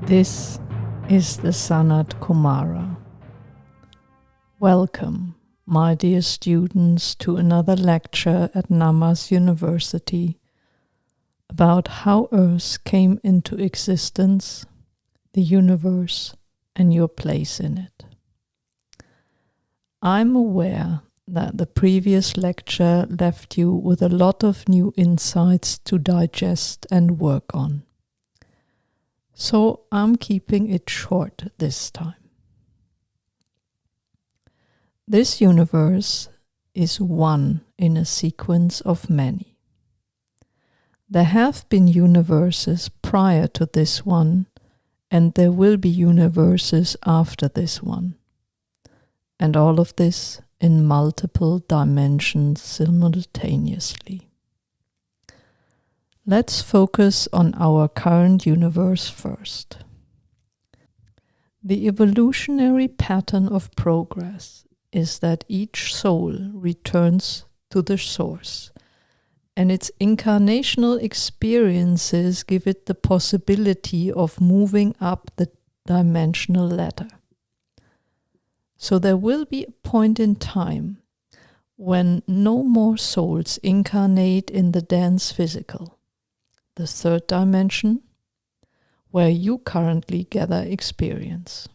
This is the SANAT KUMARA. Welcome, my dear students, to another lecture at Nama's University about how Earth came into existence, the universe, and your place in it. I'm aware that the previous lecture left you with a lot of new insights to digest and work on. So I'm keeping it short this time. This universe is one in a sequence of many. There have been universes prior to this one, and there will be universes after this one. And all of this in multiple dimensions simultaneously. Let's focus on our current universe first. The evolutionary pattern of progress is that each soul returns to the source, and its incarnational experiences give it the possibility of moving up the dimensional ladder. So there will be a point in time when no more souls incarnate in the dense physical, the third dimension, where you currently gather experience.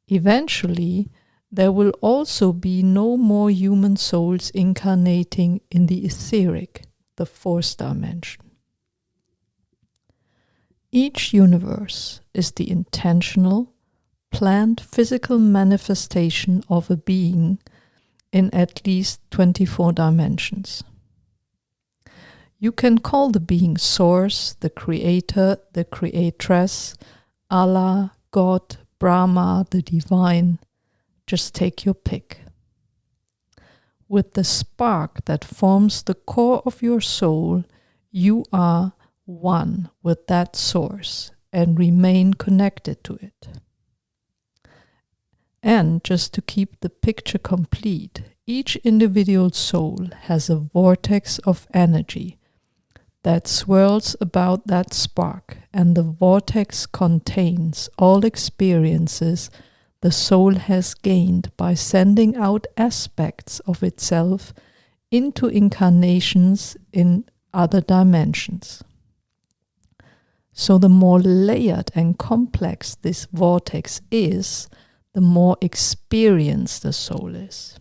Eventually, there will also be no more human souls incarnating in the etheric, the fourth dimension. Each universe is the intentional, planned physical manifestation of a being in at least 24 dimensions. You can call the being Source, the Creator, the Creatress, Allah, God, Brahma, the Divine. Just take your pick. With the spark that forms the core of your soul, you are one with that source and remain connected to it. And just to keep the picture complete, each individual soul has a vortex of energy that swirls about that spark, and the vortex contains all experiences the soul has gained by sending out aspects of itself into incarnations in other dimensions. So the more layered and complex this vortex is, the more experienced the soul is.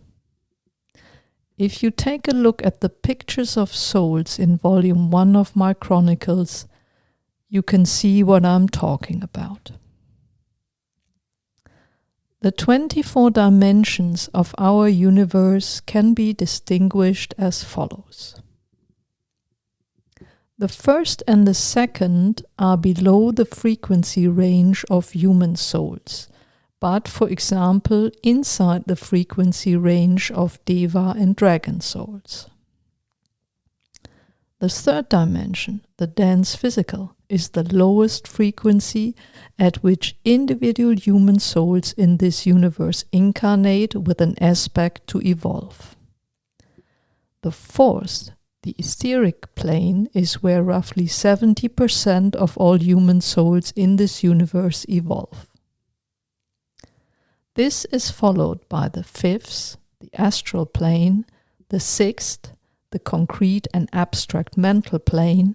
If you take a look at the pictures of souls in volume 1 of my Chronicles, you can see what I'm talking about. The 24 dimensions of our universe can be distinguished as follows. The first and the second are below the frequency range of human souls, but, for example, inside the frequency range of Deva and Dragon souls. The third dimension, the dense physical, is the lowest frequency at which individual human souls in this universe incarnate with an aspect to evolve. The fourth, the etheric plane, is where roughly 70% of all human souls in this universe evolve. This is followed by the fifth, the astral plane, the sixth, the concrete and abstract mental plane,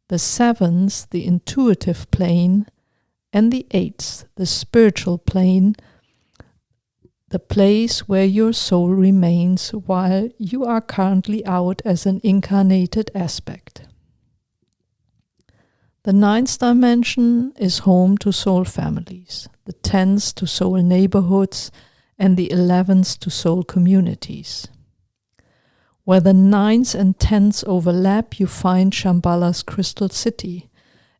the seventh, the intuitive plane, and the eighth, the spiritual plane, the place where your soul remains while you are currently out as an incarnated aspect. The ninth dimension is home to soul families, the 10th to soul neighborhoods, and the 11th to soul communities. Where the 9th and 10th overlap, you find Shambhala's Crystal City,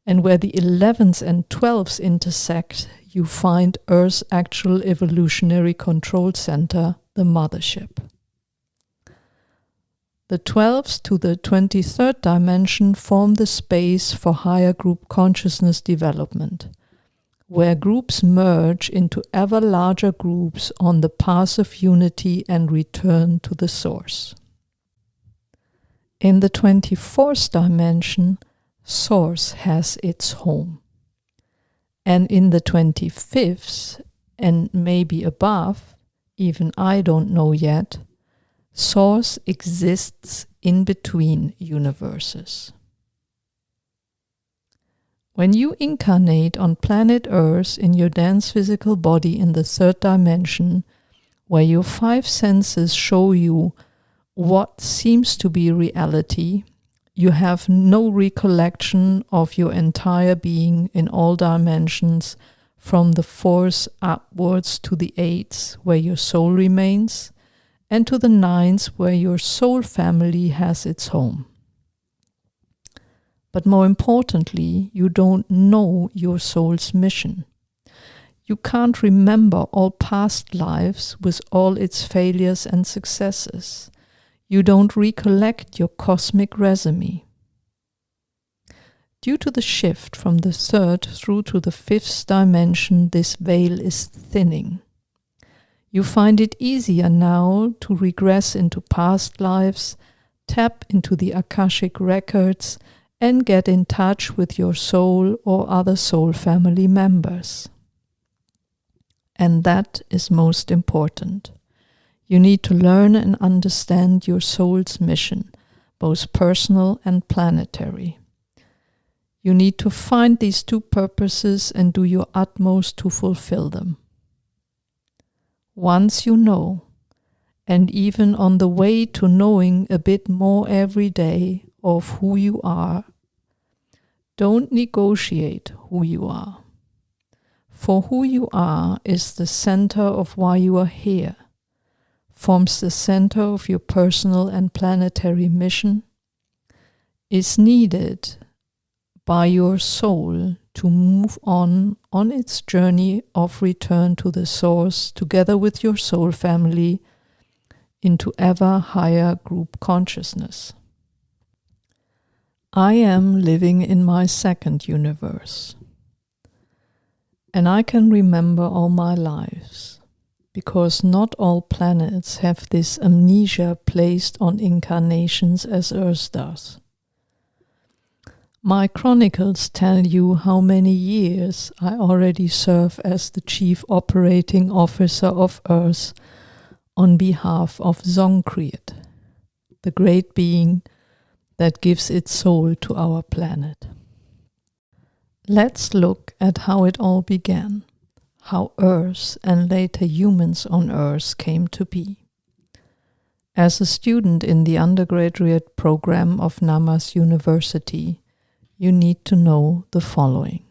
and where the 11th and 12th intersect, you find Earth's actual evolutionary control center, the Mothership. The 12th to the 23rd dimension form the space for higher group consciousness development, where groups merge into ever larger groups on the path of unity and return to the source. In the 24th dimension, Source has its home. And in the 25th, and maybe above, even I don't know yet, Source exists in between universes. When you incarnate on planet Earth in your dense physical body in the third dimension, where your 5 senses show you what seems to be reality, you have no recollection of your entire being in all dimensions, from the 4th upwards to the 8th, where your soul remains, and to the 9th, where your soul family has its home. But more importantly, you don't know your soul's mission. You can't remember all past lives with all its failures and successes. You don't recollect your cosmic resume. Due to the shift from the 3rd through to the 5th dimension, this veil is thinning. You find it easier now to regress into past lives, tap into the Akashic records, and get in touch with your soul or other soul family members. And that is most important. You need to learn and understand your soul's mission, both personal and planetary. You need to find these 2 purposes and do your utmost to fulfill them. Once you know, and even on the way to knowing a bit more every day of who you are, don't negotiate who you are. For who you are is the center of why you are here, forms the center of your personal and planetary mission, is needed by your soul to move on its journey of return to the source together with your soul family into ever higher group consciousness. I am living in my 2nd universe, and I can remember all my lives, because not all planets have this amnesia placed on incarnations as Earth does. My chronicles tell you how many years I already serve as the Chief Operating Officer of Earth on behalf of Songkriet, the great being that gives its soul to our planet. Let's look at how it all began, how Earth and later humans on Earth came to be. As a student in the undergraduate program of Namas University, you need to know the following.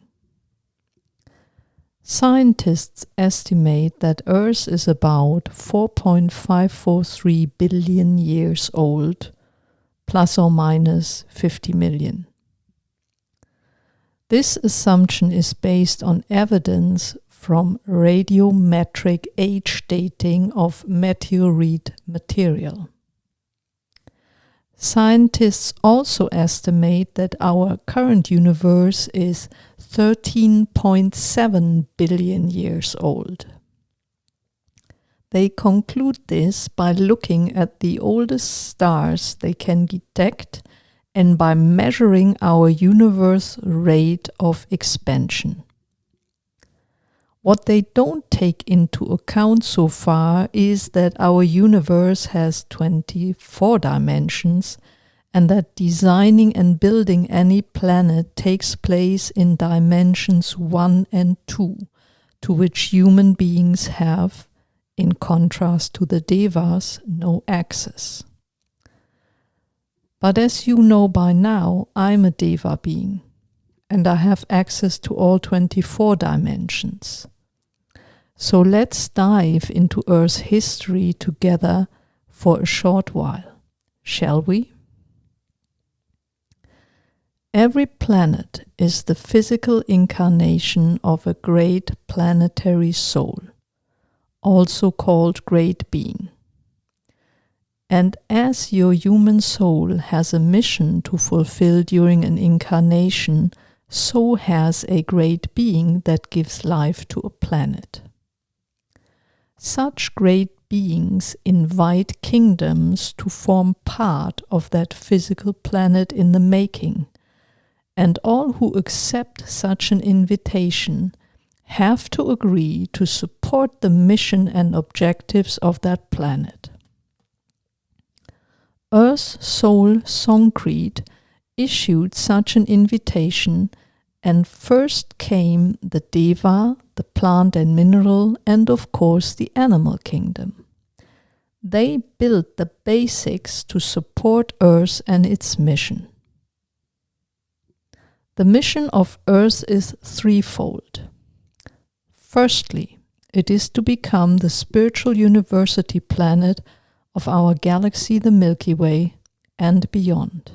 Scientists estimate that Earth is about 4.543 billion years old, plus or minus 50 million. This assumption is based on evidence from radiometric age dating of meteorite material. Scientists also estimate that our current universe is 13.7 billion years old. They conclude this by looking at the oldest stars they can detect and by measuring our universe rate of expansion. What they don't take into account so far is that our universe has 24 dimensions and that designing and building any planet takes place in dimensions 1 and 2, to which human beings have, in contrast to the Devas, no access. But as you know by now, I'm a Deva being, and I have access to all 24 dimensions. So let's dive into Earth's history together for a short while, shall we? Every planet is the physical incarnation of a great planetary soul, also called great being. And as your human soul has a mission to fulfill during an incarnation, so has a great being that gives life to a planet. Such great beings invite kingdoms to form part of that physical planet in the making, and all who accept such an invitation have to agree to support the mission and objectives of that planet. Earth Soul Song Creed issued such an invitation, and first came the Deva, the plant and mineral, and of course the animal kingdom. They built the basics to support Earth and its mission. The mission of Earth is threefold. Firstly, it is to become the spiritual university planet of our galaxy, the Milky Way, and beyond.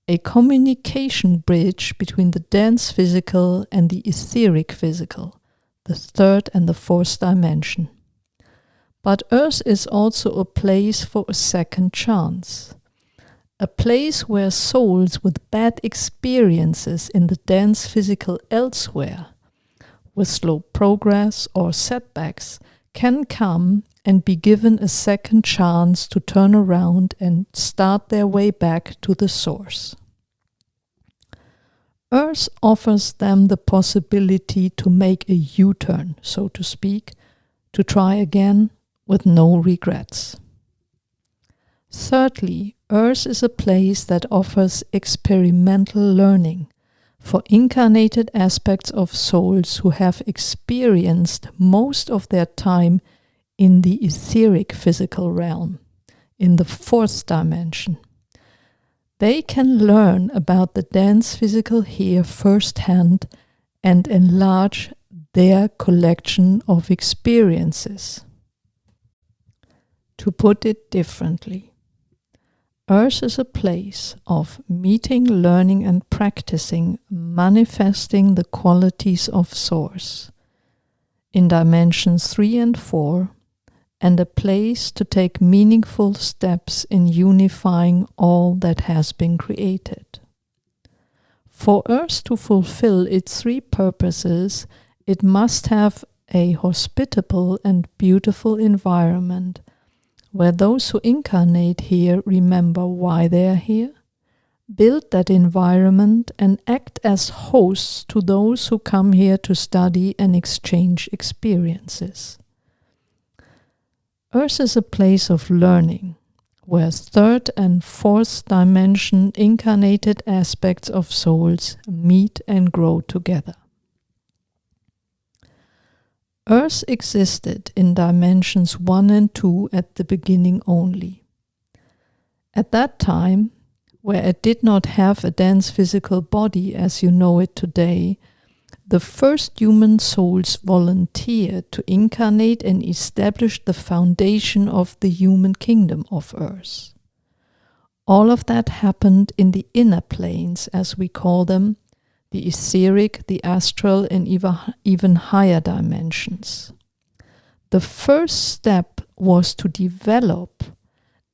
A communication bridge between the dense physical and the etheric physical, the third and the fourth dimension. But Earth is also a place for a second chance. A place where souls with bad experiences in the dense physical elsewhere, with slow progress or setbacks, can come and be given a second chance to turn around and start their way back to the source. Earth offers them the possibility to make a U-turn, so to speak, to try again with no regrets. Thirdly, Earth is a place that offers experimental learning for incarnated aspects of souls who have experienced most of their time in the etheric physical realm, in the fourth dimension. They can learn about the dense physical here firsthand and enlarge their collection of experiences. To put it differently, Earth is a place of meeting, learning, and practicing, manifesting the qualities of Source in dimensions 3 and 4, and a place to take meaningful steps in unifying all that has been created. For Earth to fulfill its three purposes, it must have a hospitable and beautiful environment where those who incarnate here remember why they are here, build that environment, and act as hosts to those who come here to study and exchange experiences. Earth is a place of learning, where third and fourth dimension incarnated aspects of souls meet and grow together. Earth existed in dimensions 1 and 2 at the beginning only. At that time, where it did not have a dense physical body as you know it today, the first human souls volunteered to incarnate and establish the foundation of the human kingdom of Earth. All of that happened in the inner planes, as we call them, the etheric, the astral, and even higher dimensions. The first step was to develop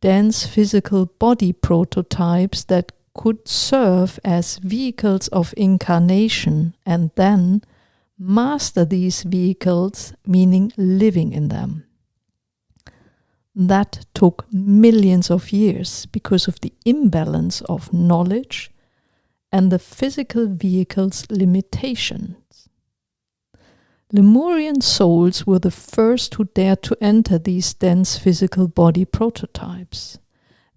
dense physical body prototypes that could serve as vehicles of incarnation, and then master these vehicles, meaning living in them. That took millions of years because of the imbalance of knowledge and the physical vehicle's limitations. Lemurian souls were the first who dared to enter these dense physical body prototypes.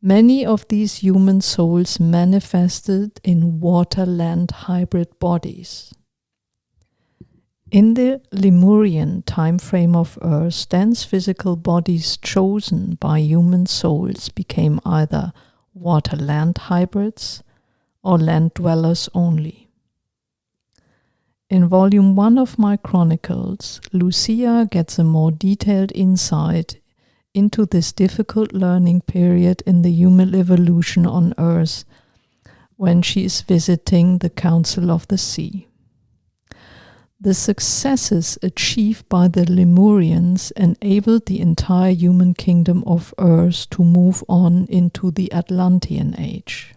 Many of these human souls manifested in water-land hybrid bodies. In the Lemurian time frame of Earth, dense physical bodies chosen by human souls became either water-land hybrids or land dwellers only. In volume 1 of my Chronicles, Lucia gets a more detailed insight into this difficult learning period in the human evolution on Earth when she is visiting the Council of the Sea. The successes achieved by the Lemurians enabled the entire human kingdom of Earth to move on into the Atlantean Age.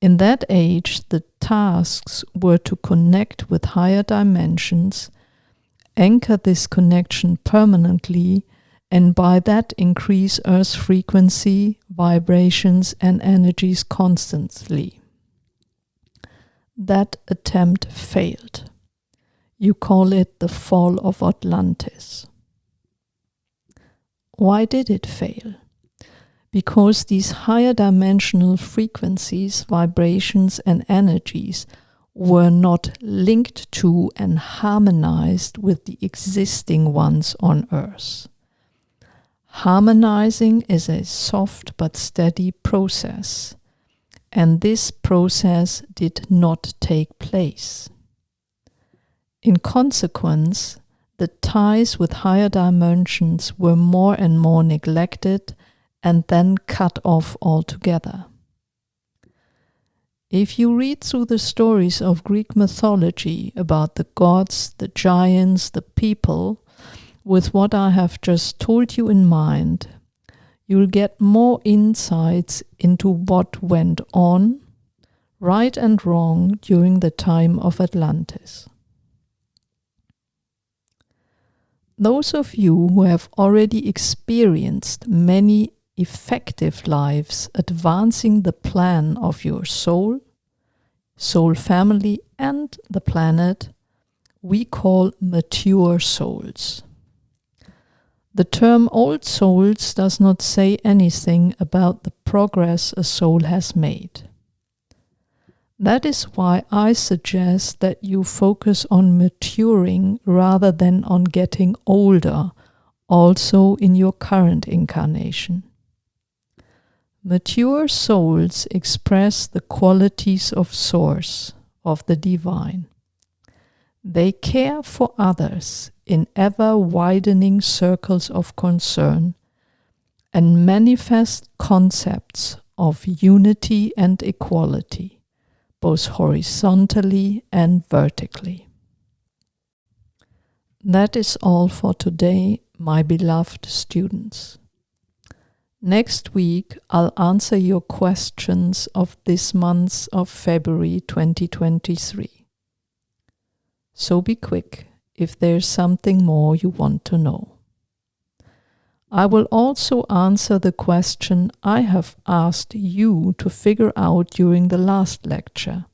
In that age, the tasks were to connect with higher dimensions, anchor this connection permanently, and by that increase Earth's frequency, vibrations, and energies constantly. That attempt failed. You call it the fall of Atlantis. Why did it fail? Because these higher dimensional frequencies, vibrations, and energies were not linked to and harmonized with the existing ones on Earth. Harmonizing is a soft but steady process, and this process did not take place. In consequence, the ties with higher dimensions were more and more neglected and then cut off altogether. If you read through the stories of Greek mythology about the gods, the giants, the people, with what I have just told you in mind, you'll get more insights into what went on, right and wrong, during the time of Atlantis. Those of you who have already experienced many effective lives advancing the plan of your soul, soul family, and the planet, we call mature souls. The term old souls does not say anything about the progress a soul has made. That is why I suggest that you focus on maturing rather than on getting older, also in your current incarnation. Mature souls express the qualities of Source, of the Divine. They care for others in ever-widening circles of concern and manifest concepts of unity and equality, both horizontally and vertically. That is all for today, my beloved students. Next week, I'll answer your questions of this month of February 2023. So be quick if there's something more you want to know. I will also answer the question I have asked you to figure out during the last lecture,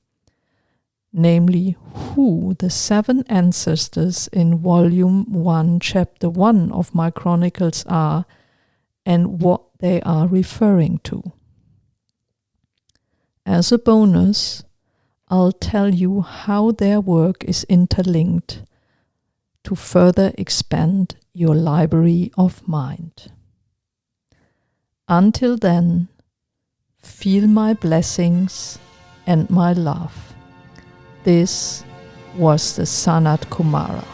namely who the 7 ancestors in Volume 1, Chapter 1 of my Chronicles are and what they are referring to. As a bonus, I'll tell you how their work is interlinked to further expand your library of mind. Until then, feel my blessings and my love. This was the SANAT KUMARA.